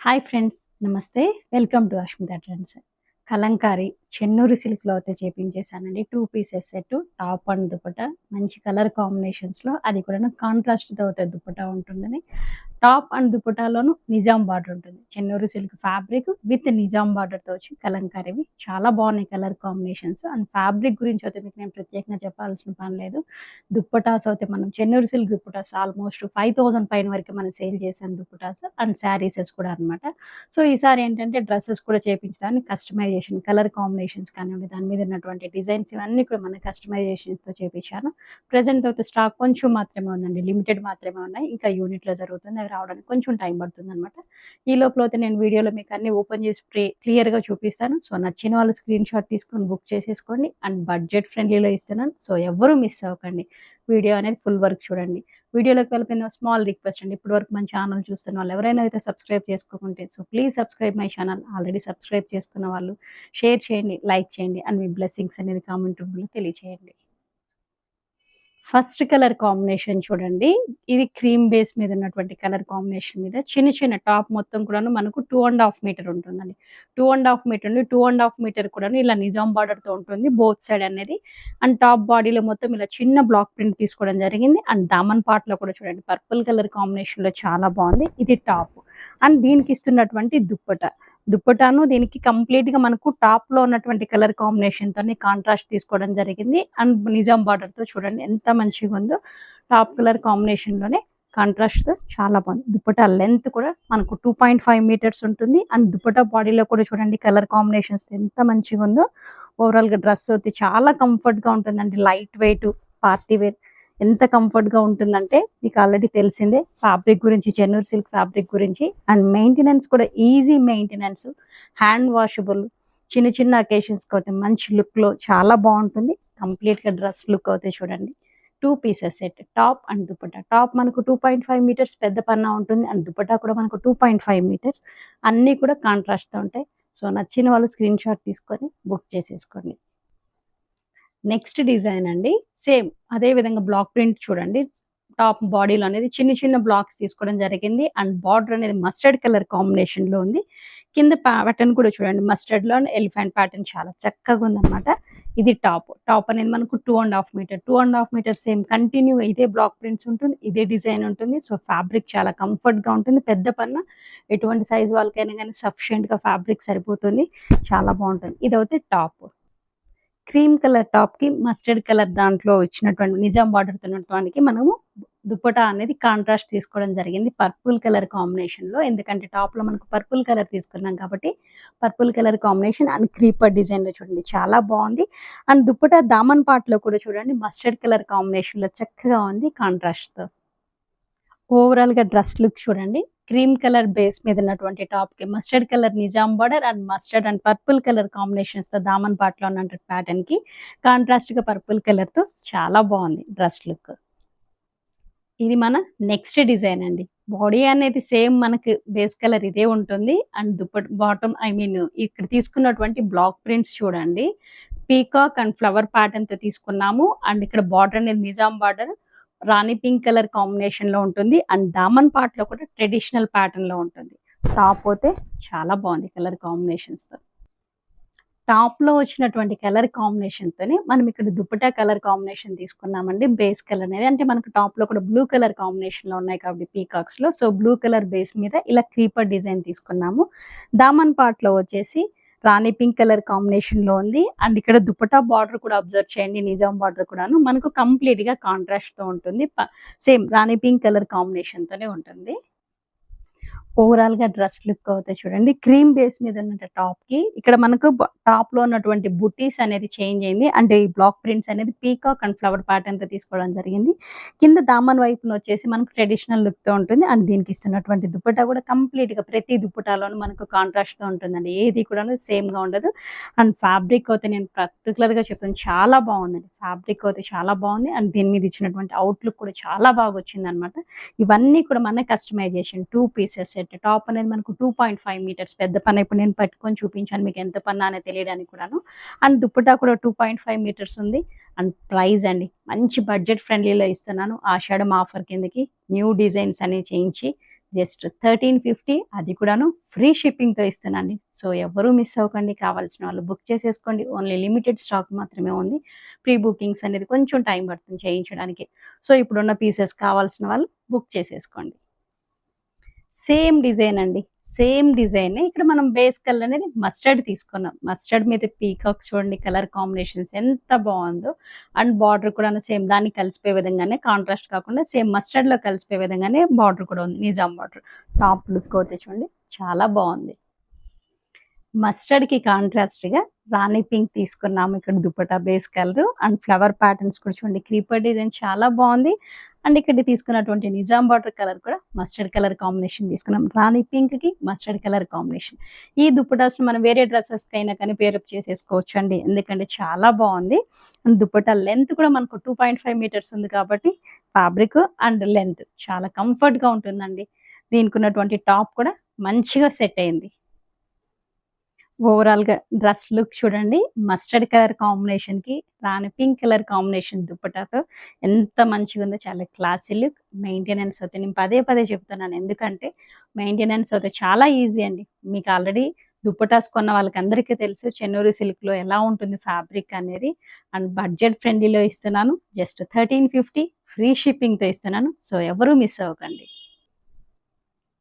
Hi friends, నమస్తే. Welcome to Ashmita trends. Kalamkari Chennur సిల్క్లో అయితే చేపించేసానండి. 2 pieces set, top and dupatta మంచి కలర్ కాంబినేషన్స్లో, అది కూడా కాంట్రాస్ట్తో అయితే దుపట్టా ఉంటుంది. టాప్ అండ్ దుపట్టాలోను నిజాం బార్డర్ ఉంటుంది. Chennur silk fabric with Nizam బార్డర్తో వచ్చి కలంకారీవి చాలా బాగున్నాయి కలర్ కాంబినేషన్స్. అండ్ ఫ్యాబ్రిక్ గురించి అయితే మీకు నేను ప్రత్యేకంగా చెప్పాల్సిన పని లేదు. దుప్పటాస్ అయితే మనం చెన్నూరు సిల్క్ దుప్పటాస్ ఆల్మోస్ట్ 5000 పైన వరకు మనం సేల్ చేసాం దుప్పటాస్ అండ్ శారీసెస్ కూడా అనమాట. సో ఈసారి ఏంటంటే డ్రెస్సెస్ కూడా చేయించడానికి కస్టమైజేషన్ కలర్ కాంబినేషన్స్ కానివ్వండి, దాని మీద ఉన్నటువంటి డిజైన్స్ ఇవన్నీ కూడా మన కస్టమైజేషన్స్తో చేయించాను. ప్రజెంట్ అయితే స్టాక్ కొంచెం మాత్రమే ఉందండి, లిమిటెడ్ మాత్రమే ఉన్నాయి. ఇంకా యూనిట్లో జరుగుతుంది, అవి రావడానికి కొంచెం టైం పడుతుంది అనమాట. ఈ లోపల అయితే నేను వీడియోలో మీకు అన్ని ఓపెన్ చేసి క్లియర్గా చూపిస్తాను. సో నచ్చిన వాళ్ళు స్క్రీన్ షాట్ తీసుకొని బుక్ చేసేసుకోండి. అండ్ బడ్జెట్ ఫ్రెండ్లీలో ఇస్తున్నాను, సో ఎవరు మిస్ అవ్వకండి. వీడియో అనేది ఫుల్ వర్క్ చూడండి. వీడియోలోకి వెళ్ళిపోయిన స్మాల్ రిక్వెస్ట్ అండి, ఇప్పటి వరకు మన ఛానల్ చూస్తున్న వాళ్ళు ఎవరైనా అయితే సబ్స్క్రైబ్ చేసుకోకుంటే so please subscribe my channel. Already subscribe చేసుకున్న వాళ్ళు షేర్ చేయండి, లైక్ చేయండి అండ్ మీ బ్లెస్సింగ్స్ అనేది కామెంట్ రూపంలో తెలియచేయండి. ఫస్ట్ కలర్ కాంబినేషన్ చూడండి, ఇది క్రీమ్ బేస్ మీద ఉన్నటువంటి కలర్ కాంబినేషన్ మీద చిన్న చిన్న టాప్ మొత్తం కూడాను మనకు 2.5 మీటర్ ఉంటుందండి. 2.5 మీటర్ ఉంది. 2.5 మీటర్ కూడాను ఇలా నిజాం బార్డర్తో ఉంటుంది బోత్ సైడ్ అనేది. అండ్ టాప్ బాడీలో మొత్తం ఇలా చిన్న బ్లాక్ ప్రింట్ తీసుకోవడం జరిగింది. అండ్ దామన్ పార్ట్లో కూడా చూడండి పర్పుల్ కలర్ కాంబినేషన్లో చాలా బాగుంది. ఇది టాప్ అండ్ దీనికి ఇస్తున్నటువంటి దుప్పటాను దీనికి కంప్లీట్ గా మనకు టాప్ లో ఉన్నటువంటి కలర్ కాంబినేషన్ తోనే కాంట్రాస్ట్ తీసుకోవడం జరిగింది. అండ్ నిజాం బార్డర్ తో చూడండి ఎంత మంచిగా ఉందో. టాప్ కలర్ కాంబినేషన్ లోనే కాంట్రాస్ట్ తో చాలా బాగుంది. దుప్పటా లెంత్ కూడా మనకు 2.5 మీటర్స్ ఉంటుంది. అండ్ దుప్పటా బాడీలో కూడా చూడండి కలర్ కాంబినేషన్స్ ఎంత మంచిగా ఉందో. ఓవరాల్ గా డ్రెస్ అయితే చాలా కంఫర్ట్ గా ఉంటుందండి, లైట్ వెయిట్ పార్టీ వేర్. ఎంత కంఫర్ట్గా ఉంటుందంటే మీకు ఆల్రెడీ తెలిసిందే ఫ్యాబ్రిక్ గురించి, చెన్నూరు సిల్క్ ఫ్యాబ్రిక్ గురించి. అండ్ మెయింటెనెన్స్ కూడా ఈజీ మెయింటెనెన్స్, హ్యాండ్ వాషబుల్. చిన్న చిన్న అకేషన్స్కి అయితే మంచి లుక్లో చాలా బాగుంటుంది. కంప్లీట్గా డ్రెస్ లుక్ అయితే చూడండి. 2 pieces set, top and dupatta. Top మనకు 2.5 మీటర్స్ పెద్ద పన్నా ఉంటుంది. అండ్ దుపట్టా కూడా మనకు 2.5 మీటర్స్. అన్నీ కూడా కాంట్రాస్ట్తో ఉంటాయి. సో నచ్చిన వాళ్ళు స్క్రీన్ షాట్ తీసుకొని బుక్ చేసేసుకోండి. నెక్స్ట్ డిజైన్ అండి, సేమ్ అదే విధంగా బ్లాక్ ప్రింట్ చూడండి. టాప్ బాడీలో అనేది చిన్న చిన్న బ్లాక్స్ తీసుకోవడం జరిగింది. అండ్ బార్డర్ అనేది మస్టర్డ్ కలర్ కాంబినేషన్ లో ఉంది. కింద ప్యాటర్న్ కూడా చూడండి మస్టర్డ్ లో ఎలిఫెంట్ ప్యాటర్న్ చాలా చక్కగా ఉందన్నమాట. ఇది టాప్ అనేది మనకు 2.5 మీటర్. 2.5 మీటర్ సేమ్ కంటిన్యూ ఇదే బ్లాక్ ప్రింట్స్ ఉంటుంది, ఇదే డిజైన్ ఉంటుంది. సో ఫ్యాబ్రిక్ చాలా కంఫర్ట్ గా ఉంటుంది. పెద్ద పన్న ఎటువంటి సైజ్ వాళ్ళకైనా కానీ సఫిషియెంట్ గా ఫ్యాబ్రిక్ సరిపోతుంది, చాలా బాగుంటుంది. ఇదైతే టాప్. క్రీమ్ కలర్ టాప్ కి మస్టర్డ్ కలర్ దాంట్లో ఇచ్చినటువంటి నిజాం బార్డర్ తినడానికి మనము దుప్పటా అనేది కాంట్రాస్ట్ తీసుకోవడం జరిగింది పర్పుల్ కలర్ కాంబినేషన్ లో. ఎందుకంటే టాప్ లో మనకు పర్పుల్ కలర్ తీసుకున్నాం కాబట్టి purple colour combination and creeper design లో చూడండి చాలా బాగుంది. అండ్ దుప్పటా దామన్ పార్ట్ లో కూడా చూడండి మస్టర్డ్ కలర్ కాంబినేషన్ లో చక్కగా ఉంది కాంట్రాస్ట్ తో. ఓవరాల్ గా డ్రెస్ లుక్ చూడండి. క్రీమ్ కలర్ బేస్ మీద ఉన్నటువంటి టాప్ కి mustard colour Nizam border and mustard and purple colour combinations తో దామన్ పార్ట్ లో ఉన్న ప్యాటర్న్ కి కాంట్రాస్ట్ గా పర్పుల్ కలర్ తో చాలా బాగుంది డ్రెస్ లుక్. ఇది మన నెక్స్ట్ డిజైన్ అండి. బాడీ అనేది సేమ్ మనకి బేస్ కలర్ ఇదే ఉంటుంది. అండ్ బాటమ్ ఇక్కడ తీసుకున్నటువంటి బ్లాక్ ప్రింట్స్ చూడండి. పీకాక్ అండ్ ఫ్లవర్ ప్యాటర్న్ తో తీసుకున్నాము. అండ్ ఇక్కడ బార్డర్ అనేది నిజాం బార్డర్ రాణి పింక్ కలర్ కాంబినేషన్ లో ఉంటుంది. అండ్ దామన్ పార్ట్ లో కూడా ట్రెడిషనల్ ప్యాటర్న్ లో ఉంటుంది. టాప్ అయితే చాలా బాగుంది కలర్ కాంబినేషన్స్ తో. టాప్ లో వచ్చినటువంటి కలర్ కాంబినేషన్ తోనే మనం ఇక్కడ దుపట్టా కలర్ కాంబినేషన్ తీసుకున్నామండి. బేస్ కలర్ అనేది అంటే మనకు టాప్ లో కూడా బ్లూ కలర్ కాంబినేషన్ లో ఉన్నాయి కాబట్టి పీకాక్స్ లో, సో బ్లూ కలర్ బేస్ మీద ఇలా క్రీపర్ డిజైన్ తీసుకున్నాము. దామన్ పార్ట్ లో వచ్చేసి రాణి పింక్ కలర్ కాంబినేషన్ లో ఉంది. అండ్ ఇక్కడ దుపట్టా బార్డర్ కూడా అబ్జర్వ్ చేయండి, నిజాం బార్డర్ కూడాను మనకు కంప్లీట్ గా కాంట్రాస్ట్ తో ఉంటుంది. సేమ్ రాణి పింక్ కలర్ కాంబినేషన్ తోనే ఉంటుంది. ఓవరాల్ గా డ్రెస్ లుక్ అవుతాయి చూడండి. క్రీమ్ బేస్ మీద ఉన్న టాప్ కి ఇక్కడ మనకు టాప్ లో ఉన్నటువంటి బుటీస్ అనేది చేంజ్ అయింది. అంటే ఈ బ్లాక్ ప్రింట్స్ అనేది పీకాక్ అండ్ ఫ్లవర్ ప్యాటర్న్ తో తీసుకోవడం జరిగింది. కింద దామన్ వైపున వచ్చేసి మనకు ట్రెడిషనల్ లుక్ తో ఉంటుంది. అండ్ దీనికి ఇస్తున్నటువంటి దుపట్టా కూడా కంప్లీట్ గా ప్రతి దుపట్టాలోనూ మనకు కాంట్రాస్ట్ తో ఉంటుందండి, ఏది కూడా సేమ్ గా ఉండదు. అండ్ ఫ్యాబ్రిక్ అయితే నేను పర్టికులర్ గా చెప్తాను చాలా బాగుందండి. ఫ్యాబ్రిక్ అయితే చాలా బాగుంది. అండ్ దీని మీద ఇచ్చినటువంటి అవుట్లుక్ కూడా చాలా బాగా వచ్చింది అనమాట. ఇవన్నీ కూడా మన కస్టమైజేషన్ 2 పీసెస్ సెట్. టాప్ అనేది మనకు 2.5 మీటర్స్ పెద్ద పన్న. ఇప్పుడు నేను పట్టుకొని చూపించాను మీకు ఎంత పన్నా అనేది తెలియడానికి కూడాను. అండ్ దుప్పటా కూడా 2.5 మీటర్స్ ఉంది. అండ్ ప్రైస్ అండి మంచి బడ్జెట్ ఫ్రెండ్లీలో ఇస్తున్నాను. ఆషాఢం ఆఫర్ కిందకి న్యూ డిజైన్స్ అనేవి చేయించి జస్ట్ 1350, అది కూడాను ఫ్రీ షిప్పింగ్తో ఇస్తున్నాను. సో ఎవరూ మిస్ అవ్వకండి, కావాల్సిన వాళ్ళు బుక్ చేసేసుకోండి. ఓన్లీ లిమిటెడ్ స్టాక్ మాత్రమే ఉంది. ప్రీ బుకింగ్స్ అనేది కొంచెం టైం పడుతుంది చేయించడానికి. సో ఇప్పుడున్న పీసెస్ కావాల్సిన వాళ్ళు బుక్ చేసేసుకోండి. సేమ్ డిజైన్ అండి, సేమ్ డిజైన్. ఇక్కడ మనం బేస్ కలర్ అనేది మస్టర్డ్ తీసుకున్నాం. మస్టర్డ్ మీద పీకాక్స్ చూడండి, కలర్ కాంబినేషన్స్ ఎంత బాగుందో. అండ్ బార్డర్ కూడా సేమ్ దానికి కలిసిపోయే విధంగానే, కాంట్రాస్ట్ కాకుండా సేమ్ మస్టర్డ్లో కలిసిపోయే విధంగానే బార్డర్ కూడా ఉంది, నిజాం బార్డర్. టాప్ లుక్ అయితే చూడండి చాలా బాగుంది. మస్టర్డ్కి కాంట్రాస్ట్గా రాణి పింక్ తీసుకున్నాము. ఇక్కడ dupatta base colour and flower patterns కూడా చూడండి, క్రీపర్ డిజైన్ చాలా బాగుంది. అండ్ ఇక్కడ తీసుకున్నటువంటి నిజాం బార్డర్ కలర్ కూడా మస్టర్డ్ కలర్ కాంబినేషన్ తీసుకున్నాం. రాణి పింక్కి మస్టర్డ్ కలర్ కాంబినేషన్. ఈ దుపటాస్ మనం వేరే డ్రెస్సెస్కి అయినా కానీ పేరప్ చేసేసుకోవచ్చు అండి, ఎందుకంటే చాలా బాగుంది. అండ్ దుపట్టా లెంత్ కూడా మనకు 2.5 మీటర్స్ ఉంది కాబట్టి ఫ్యాబ్రిక్ అండ్ లెంత్ చాలా కంఫర్ట్గా ఉంటుందండి. దీనికి ఉన్నటువంటి టాప్ కూడా మంచిగా సెట్ అయింది. ఓవరాల్‌గా డ్రెస్ లుక్ చూడండి, మస్టర్డ్ కలర్ కాంబినేషన్‌కి రాణి పింక్ కలర్ కాంబినేషన్ దుపట్టాతో ఎంత మంచిగుందో, చాలా క్లాసీ లుక్. మెయింటెనెన్స్ అయితే నేను పదే పదే చెప్తున్నాను, ఎందుకంటే మెయింటెనెన్స్ అయితే చాలా ఈజీ అండి. మీకు ఆల్రెడీ దుపటాస్ కొన్న వాళ్ళకందరికీ తెలుసు చెన్నూరు సిల్క్‌లో ఎలా ఉంటుంది ఫ్యాబ్రిక్ అనేది. అండ్ బడ్జెట్ ఫ్రెండ్లీలో ఇస్తున్నాను. జస్ట్ 1350 ఫ్రీ షిప్పింగ్‌తో ఇస్తున్నాను. సో ఎవరు మిస్ అవ్వకండి.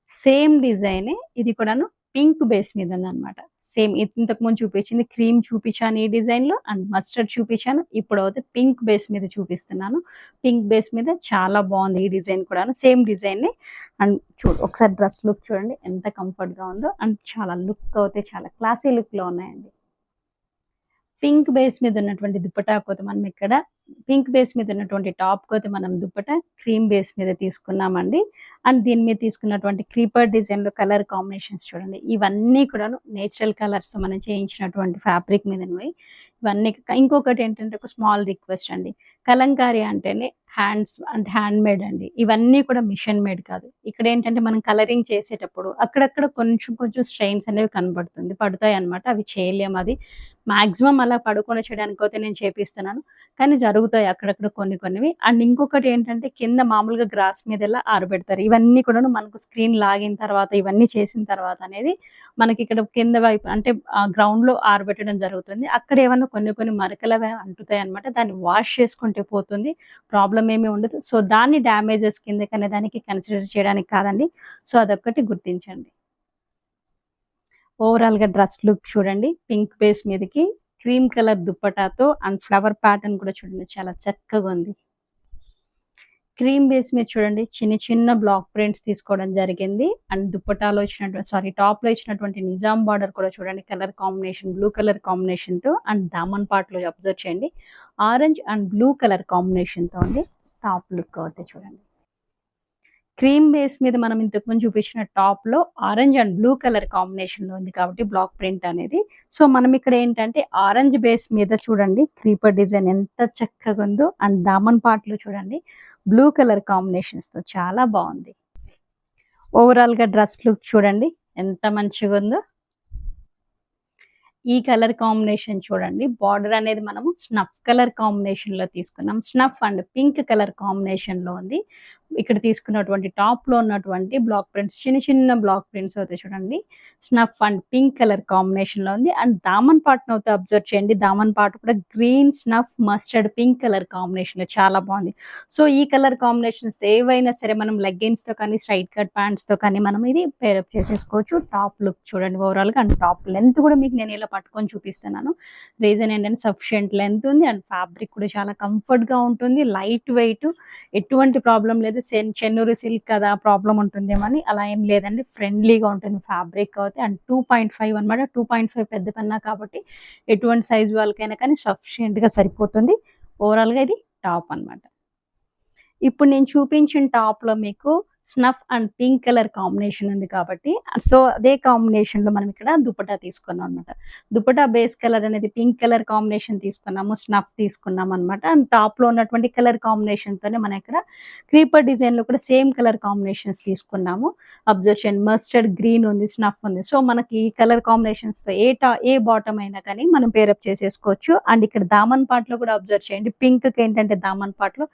సేమ్ డిజైనే ఇది కూడాను పింక్ బేస్ మీద ఉందన్నమాట. సేమ్ ఇంతకు ముందు చూపించింది క్రీమ్ చూపించాను ఈ డిజైన్‌లో, అండ్ మస్టర్డ్ చూపించాను. ఇప్పుడైతే పింక్ బేస్ మీద చూపిస్తున్నాను. పింక్ బేస్ మీద చాలా బాగుంది ఈ డిజైన్ కూడాను, సేమ్ డిజైన్‌ని. అండ్ ఒకసారి డ్రెస్ లుక్ చూడండి ఎంత కంఫర్ట్‌గా ఉందో. అండ్ చాలా లుక్ అయితే చాలా క్లాసీ లుక్‌లో ఉన్నాయండి. పింక్ బేస్ మీద ఉన్నటువంటి దుపట్టా కోత మనం ఇక్కడ పింక్ బేస్ మీద ఉన్నటువంటి టాప్ కోత మనం దుపట్టా క్రీమ్ బేస్ మీద తీసుకున్నామండి. అండ్ దీని మీద తీసుకున్నటువంటి క్రీపర్ డిజైన్లో కలర్ కాంబినేషన్స్ చూడండి, ఇవన్నీ కూడాను నేచురల్ కలర్స్తో మనం చేయించినటువంటి ఫ్యాబ్రిక్ మీద ఇవన్నీ. ఇంకొకటి ఏంటంటే ఒక స్మాల్ రిక్వెస్ట్ అండి, కలంకారీ అంటేనే హ్యాండ్స్ అండ్ హ్యాండ్ మేడ్ అండి, ఇవన్నీ కూడా మిషన్ మేడ్ కాదు. ఇక్కడ ఏంటంటే మనం కలరింగ్ చేసేటప్పుడు అక్కడక్కడ కొంచెం కొంచెం స్ట్రెయిన్స్ అనేవి పడతాయి అనమాట, అవి చేయలేము. అది మాక్సిమం అలా పడుకొని చేయడానికి అయితే నేను చేపిస్తున్నాను, కానీ జరుగుతాయి అక్కడక్కడ కొన్ని కొన్నివి. అండ్ ఇంకొకటి ఏంటంటే కింద మామూలుగా గ్రాస్ మీద ఎలా ఆరబెడతారు, ఇవన్నీ కూడా మనకు స్క్రీన్ లాగిన తర్వాత ఇవన్నీ చేసిన తర్వాత అనేది మనకి ఇక్కడ కింద వైపు అంటే గ్రౌండ్లో ఆరబెట్టడం జరుగుతుంది. అక్కడ ఏమన్నా కొన్ని కొన్ని మరకలు అంటుతాయి అనమాట, దాన్ని వాష్ చేసుకుంటే పోతుంది, ప్రాబ్లం ఏమీ ఉండదు. సో దాన్ని డ్యామేజెస్ కిందకనే దానికి కన్సిడర్ చేయడానికి కాదండి. సో అదొక్కటి గుర్తించండి. ఓవరాల్‌గా డ్రెస్ లుక్ చూడండి, పింక్ బేస్ మీదకి క్రీమ్ కలర్ దుప్పటాతో అండ్ ఫ్లవర్ ప్యాటర్న్ కూడా చూడండి చాలా చక్కగా ఉంది. క్రీమ్ బేస్ మీద చూడండి చిన్న చిన్న బ్లాక్ ప్రింట్స్ తీసుకోవడం జరిగింది. అండ్ దుప్పటాలో టాప్లో ఇచ్చినటువంటి నిజాం బార్డర్ కూడా చూడండి, కలర్ కాంబినేషన్ బ్లూ కలర్ కాంబినేషన్తో. అండ్ దామన్ పార్ట్లో అబ్జర్వ్ చేయండి, ఆరెంజ్ అండ్ బ్లూ కలర్ కాంబినేషన్తో ఉంది. టాప్ లుక్ అవుతే చూడండి, క్రీమ్ బేస్ మీద మనం ఇంతకుముందు చూపించిన టాప్లో ఆరెంజ్ అండ్ బ్లూ కలర్ కాంబినేషన్లో ఉంది కాబట్టి బ్లాక్ ప్రింట్ అనేది. సో మనం ఇక్కడ ఏంటంటే ఆరెంజ్ బేస్ మీద చూడండి క్రీపర్ డిజైన్ ఎంత చక్కగా ఉందో. అండ్ దామన్ పార్ట్లో చూడండి బ్లూ కలర్ కాంబినేషన్స్తో చాలా బాగుంది. ఓవరాల్గా డ్రెస్ లుక్ చూడండి ఎంత మంచిగా ఉందో. ఈ కలర్ కాంబినేషన్ చూడండి, బార్డర్ అనేది మనము స్నఫ్ కలర్ కాంబినేషన్లో తీసుకున్నాం. స్నఫ్ అండ్ పింక్ కలర్ కాంబినేషన్లో ఉంది. ఇక్కడ తీసుకున్నటువంటి టాప్లో ఉన్నటువంటి బ్లాక్ ప్రింట్స్ చిన్న చిన్న బ్లాక్ ప్రింట్స్ అయితే చూడండి స్నఫ్ అండ్ పింక్ కలర్ కాంబినేషన్లో ఉంది. అండ్ దామన్ పార్ట్ను అయితే అబ్జర్వ్ చేయండి, దామన్ పార్ట్ కూడా green snuff mustard pink colour కాంబినేషన్లో చాలా బాగుంది. సో ఈ కలర్ కాంబినేషన్స్ ఏవైనా సరే మనం లెగ్గిన్స్తో కానీ స్ట్రైట్ కట్ ప్యాంట్స్తో కానీ మనం ఇది పేరప్ చేసేసుకోవచ్చు. టాప్ లుక్ చూడండి ఓవరాల్గా. అండ్ టాప్ లెంత్ కూడా మీకు నేను ఇలా పట్టుకొని చూపిస్తున్నాను. రీజన్ ఏంటంటే సఫిషియంట్ లెంత్ ఉంది అండ్ ఫ్యాబ్రిక్ కూడా చాలా కంఫర్ట్గా ఉంటుంది, లైట్ వెయిట్, ఎటువంటి ప్రాబ్లం లేదు. చెన్నూరు సిల్క్ కదా ప్రాబ్లం ఉంటుందేమో అని, అలా ఏం లేదండి, ఫ్రెండ్లీగా ఉంటుంది ఫ్యాబ్రిక్ అయితే. అండ్ 2.5 అనమాట, 2.5 పెద్ద పన్నా కాబట్టి ఎటువంటి సైజ్ వాళ్ళకైనా కానీ సఫిషియెంట్గా సరిపోతుంది. ఓవరాల్గా ఇది టాప్ అనమాట. ఇప్పుడు నేను చూపించిన టాప్లో మీకు snuff and pink colour combination ఉంది కాబట్టి సో అదే కాంబినేషన్లో మనం ఇక్కడ దుపట్టా తీసుకున్నాం అనమాట. దుపట్టా బేస్ కలర్ అనేది పింక్ కలర్ కాంబినేషన్ తీసుకున్నాము, స్నఫ్ తీసుకున్నాం అనమాట. అండ్ టాప్లో ఉన్నటువంటి కలర్ కాంబినేషన్తోనే మనం ఇక్కడ క్రీపర్ డిజైన్లో కూడా సేమ్ కలర్ కాంబినేషన్స్ తీసుకున్నాము. అబ్జర్షన్ మస్టర్డ్ గ్రీన్ ఉంది, స్నఫ్ ఉంది. సో మనకి ఈ కలర్ కాంబినేషన్స్తో ఏ బాటమ్ అయినా కానీ మనం పేరప్ చేసేసుకోవచ్చు. అండ్ ఇక్కడ దామన్ పార్ట్లో కూడా అబ్జర్వ్ చేయండి, పింక్కి ఏంటంటే దామన్ పార్ట్లో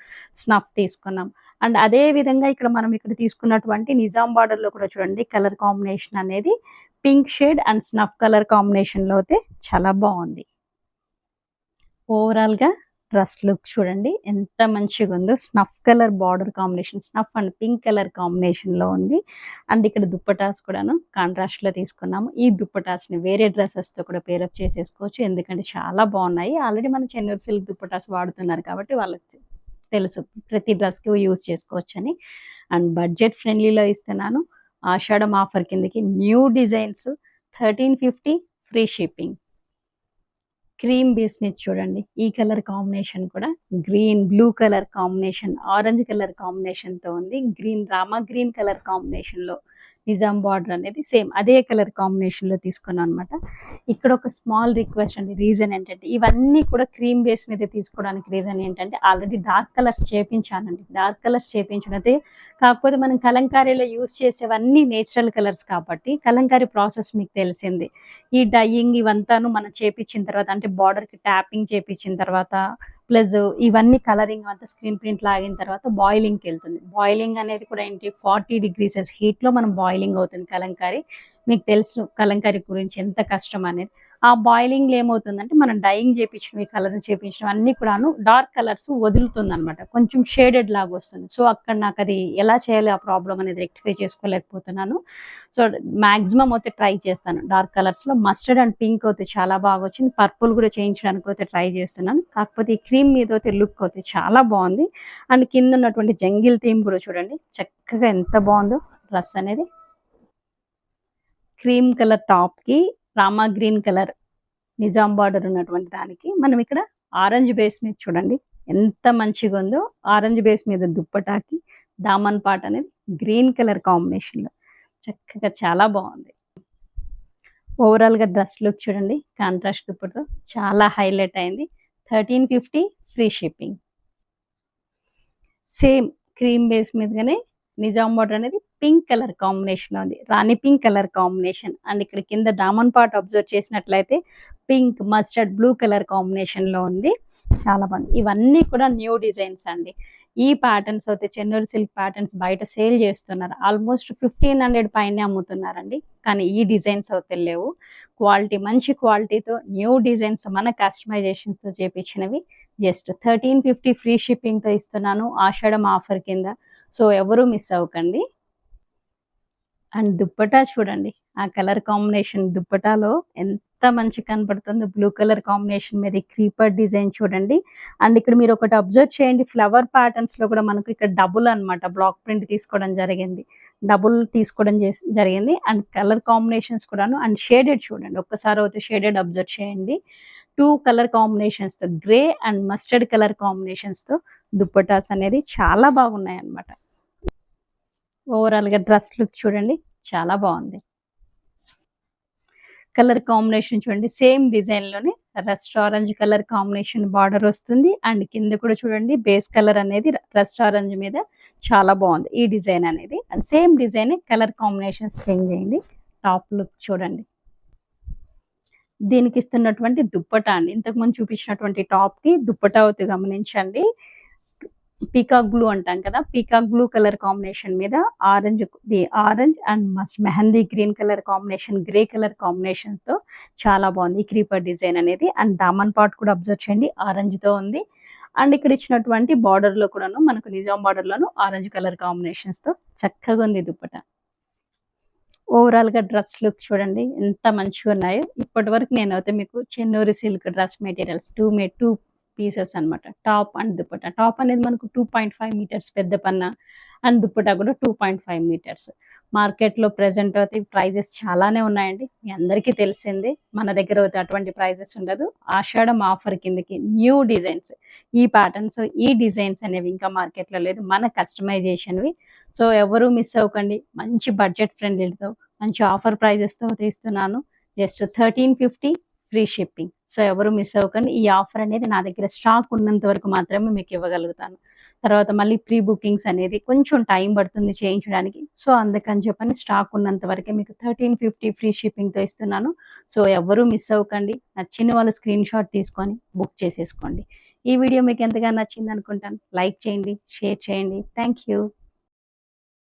స్నఫ్ తీసుకున్నాం. అండ్ అదే విధంగా ఇక్కడ మనం ఇక్కడ తీసుకున్నటువంటి నిజాం బార్డర్‌లో కూడా చూడండి కలర్ కాంబినేషన్ అనేది pink shade and snuff colour కాంబినేషన్‌లో అయితే చాలా బావుంది. ఓవరాల్‌గా డ్రెస్ లుక్ చూడండి ఎంత మంచిగుందో. Snuff colour border combination, snuff and pink colour కాంబినేషన్‌లో ఉంది. అండ్ ఇక్కడ దుప్పటాస్ కూడాను కాంట్రాస్ట్‌లో తీసుకున్నాము. ఈ దుప్పటాస్‌ని వేరే డ్రెసెస్‌తో కూడా పేరప్ చేసేసుకోవచ్చు. ఎందుకంటే చాలా బావున్నాయి. ఆల్రెడీ మన చెన్నూరు సిల్క్ దుప్పటాస్ వాడుతున్నారు కాబట్టి వాళ్ళకి తెలుసు ప్రతి డ్రెస్‌కి యూజ్ చేసుకోవచ్చని. అండ్ బడ్జెట్ ఫ్రెండ్లీలో ఇస్తున్నాను. ఆషాఢం ఆఫర్ కిందకి new designs 1350 free shipping. Cream base మీద చూడండి ఈ కలర్ కాంబినేషన్ కూడా green blue colour combination orange colour కాంబినేషన్తో ఉంది. గ్రీన్ రామా గ్రీన్ కలర్ కాంబినేషన్లో నిజాం బార్డర్ అనేది సేమ్ అదే కలర్ కాంబినేషన్లో తీసుకున్నాను అనమాట. ఇక్కడ ఒక స్మాల్ రిక్వెస్ట్ అండి. రీజన్ ఏంటంటే ఇవన్నీ కూడా క్రీమ్ బేస్ మీద తీసుకోవడానికి రీజన్ ఏంటంటే ఆల్రెడీ డార్క్ కలర్స్ చేపించానండి. డార్క్ కలర్స్ చేపించినదే కాకపోతే మనం కలంకారీలో యూజ్ చేసేవన్నీ నేచురల్ కలర్స్ కాబట్టి కలంకారీ ప్రాసెస్ మీకు తెలిసింది. ఈ డైయింగ్ ఇవంతాను మనం చేపించిన తర్వాత అంటే బార్డర్‌కి ట్యాపింగ్ చేపించిన తర్వాత ప్లస్ ఇవన్నీ కలరింగ్ అంతా స్క్రీన్ ప్రింట్ లాగిన తర్వాత బాయిలింగ్‌కెళ్తుంది. బాయిలింగ్ అనేది కూడా ఏంటి 40 డిగ్రీసెస్ హీట్‌లో మనం బాయిలింగ్ అవుతుంది కలంకారీ. మీకు తెలుసు కలంకారీ గురించి ఎంత కష్టం అనేది. ఆ బాయిలింగ్‌లో ఏమవుతుందంటే మనం డైయింగ్ చేపించినవి, కలరింగ్ చేపించినవి అన్నీ కూడాను డార్క్ కలర్స్ వదులుతుందనమాట. కొంచెం షేడెడ్ లాగా వస్తుంది. సో, అక్కడ నాకది ఎలా చేయాలి ఆ ప్రాబ్లమ్ అనేది రెక్టిఫై చేసుకోలేకపోతున్నాను. సో, మాక్సిమం అయితే ట్రై చేస్తాను. డార్క్ కలర్స్‌లో మస్టర్డ్ అండ్ పింక్ అయితే చాలా బాగొచ్చింది. పర్పుల్ కూడా చేయించడానికి అయితే ట్రై చేస్తున్నాను. కాకపోతే ఈ క్రీమ్ మీద అయితే లుక్ అయితే చాలా బావుంది. అండ్ కింద ఉన్నటువంటి జంగిల్ థీమ్ కూడా చూడండి చక్కగా ఎంత బావుందో డ్రెస్ అనేది. క్రీమ్ కలర్ టాప్‌కి Rama green colour Nizam border ఉన్నటువంటి దానికి మనం ఇక్కడ ఆరెంజ్ బేస్ మీద చూడండి ఎంత మంచిగుందో. ఆరెంజ్ బేస్ మీద దుప్పటాకి దామన్ పార్ట్ అనేది గ్రీన్ కలర్ కాంబినేషన్‌లో చక్కగా చాలా బావుంది. ఓవరాల్‌గా డ్రెస్ లుక్ చూడండి కాంట్రాస్ట్ దుప్పటతో చాలా హైలైట్ అయింది. 1350 free shipping. Same cream base మీదగానే నిజాం బార్డర్ అనేది పింక్ కలర్ కాంబినేషన్‌లో ఉంది. రాణి పింక్ కలర్ కాంబినేషన్ అండ్ ఇక్కడ కింద దామన్ పార్ట్ అబ్జర్వ్ చేసినట్లయితే పింక్, మస్టర్డ్ బ్లూ కలర్ కాంబినేషన్‌లో ఉంది. చాలా బాగుంది. ఇవన్నీ కూడా న్యూ డిజైన్స్ అండి. ఈ ప్యాటర్న్స్ అయితే చెన్నూరు సిల్క్ ప్యాటర్న్స్ బయట సేల్ చేస్తున్నారు. ఆల్మోస్ట్ 1500 పైనే అమ్ముతున్నారండి. కానీ ఈ డిజైన్స్ అయితే లేవు. క్వాలిటీ మంచి క్వాలిటీతో న్యూ డిజైన్స్ మన కస్టమైజేషన్స్‌తో చేపించినవి. జస్ట్ 1350 ఫ్రీ షిప్పింగ్‌తో ఇస్తున్నాను ఆషాఢం ఆఫర్ కింద. సో, ఎవరు మిస్ అవ్వకండి. అండ్ దుప్పటా చూడండి. ఆ కలర్ కాంబినేషన్ దుప్పటాలో ఎంత మంచిగా కనపడుతుందో. బ్లూ కలర్ కాంబినేషన్ మీద క్రీపర్ డిజైన్ చూడండి. అండ్ ఇక్కడ మీరు ఒకటి అబ్జర్వ్ చేయండి. ఫ్లవర్ ప్యాటర్న్స్‌లో కూడా మనకు ఇక్కడ డబుల్ అనమాట బ్లాక్ ప్రింట్ తీసుకోవడం జరిగింది. డబుల్ తీసుకోవడం జరిగింది. అండ్ కలర్ కాంబినేషన్స్ కూడాను అండ్ షేడెడ్ చూడండి. ఒక్కసారి అయితే షేడెడ్ అబ్జర్వ్ చేయండి. 2 కలర్ కాంబినేషన్స్‌తో గ్రే అండ్ మస్టర్డ్ కలర్ కాంబినేషన్స్‌తో దుప్పటాస్ అనేది చాలా బాగున్నాయన్నమాట. ఓవరాల్‌గా డ్రెస్ లుక్ చూడండి చాలా బావుంది. కలర్ కాంబినేషన్ చూడండి సేమ్ డిజైన్‌లోనే rust orange colour combination border వస్తుంది. అండ్ కింద కూడా చూడండి బేస్ కలర్ అనేది రస్ట్ ఆరెంజ్ మీద చాలా బావుంది ఈ డిజైన్ అనేది. అండ్ సేమ్ డిజైనే కలర్ కాంబినేషన్స్ చేంజ్ అయింది. టాప్ లుక్ చూడండి. దీనికి ఇస్తున్నటువంటి దుప్పటా అండి. ఇంతకుముందు చూపించినటువంటి టాప్‌కి దుప్పటా అయితే గమనించండి. పీకాక్ బ్లూ అంటాం కదా! పీకాక్ బ్లూ కలర్ కాంబినేషన్ మీద orange and mehndi green colour combination, grey colour కాంబినేషన్‌తో చాలా బావుంది. ఈ క్రీపర్ డిజైన్ అనేది. అండ్ దామన్ పార్ట్ కూడా అబ్జర్వ్ చేయండి ఆరెంజ్‌తో ఉంది. అండ్ ఇక్కడ ఇచ్చినటువంటి బార్డర్‌లో కూడాను మనకు నిజాం బార్డర్‌లోను ఆరెంజ్ కలర్ కాంబినేషన్స్‌తో చక్కగా ఉంది దుప్పటా. ఓవరాల్‌గా డ్రెస్ లుక్ చూడండి ఎంత మంచిగున్నాయో. ఇప్పటివరకు నేనైతే మీకు Chennuri silk dress materials 2 pieces అనమాట. Top and dupatta. టాప్ అనేది మనకు 2.5 మీటర్స్ పెద్ద పన్నా అండ్ దుపట్టా కూడా 2.5 మీటర్స్. మార్కెట్‌లో ప్రెజెంట్ అయితే ప్రైజెస్ చాలానే ఉన్నాయండి. మీ అందరికీ తెలిసిందే. మన దగ్గర అయితే అటువంటి ప్రైజెస్ ఉండదు. ఆషాఢం ఆఫర్ కిందకి న్యూ డిజైన్స్ ఈ ప్యాటర్న్స్, ఈ డిజైన్స్ అనేవి ఇంకా మార్కెట్‌లో లేదు. మన కస్టమైజేషన్‌వి. సో, ఎవరు మిస్ అవ్వకండి. మంచి బడ్జెట్ ఫ్రెండ్లీతో మంచి ఆఫర్ ప్రైజెస్‌తో ఇస్తున్నాను. Just 1350 free shipping. సో, ఎవరు మిస్ అవ్వకండి. ఈ ఆఫర్ అనేది నా దగ్గర స్టాక్ ఉన్నంత వరకు మాత్రమే మీకు ఇవ్వగలుగుతాను. తర్వాత మళ్ళీ ప్రీ బుకింగ్స్ అనేది కొంచెం టైం పడుతుంది చేయించడానికి. సో, అందుకని చెప్పని స్టాక్ ఉన్నంత వరకే మీకు 1350 ఫ్రీ షిప్పింగ్‌తో ఇస్తున్నాను. సో, ఎవ్వరూ మిస్ అవ్వకండి. నచ్చిన వాళ్ళు స్క్రీన్‌షాట్ తీసుకొని బుక్ చేసేసుకోండి. ఈ వీడియో మీకు ఎంతగా నచ్చింది అనుకుంటాను. లైక్ చేయండి, షేర్ చేయండి. Thank you.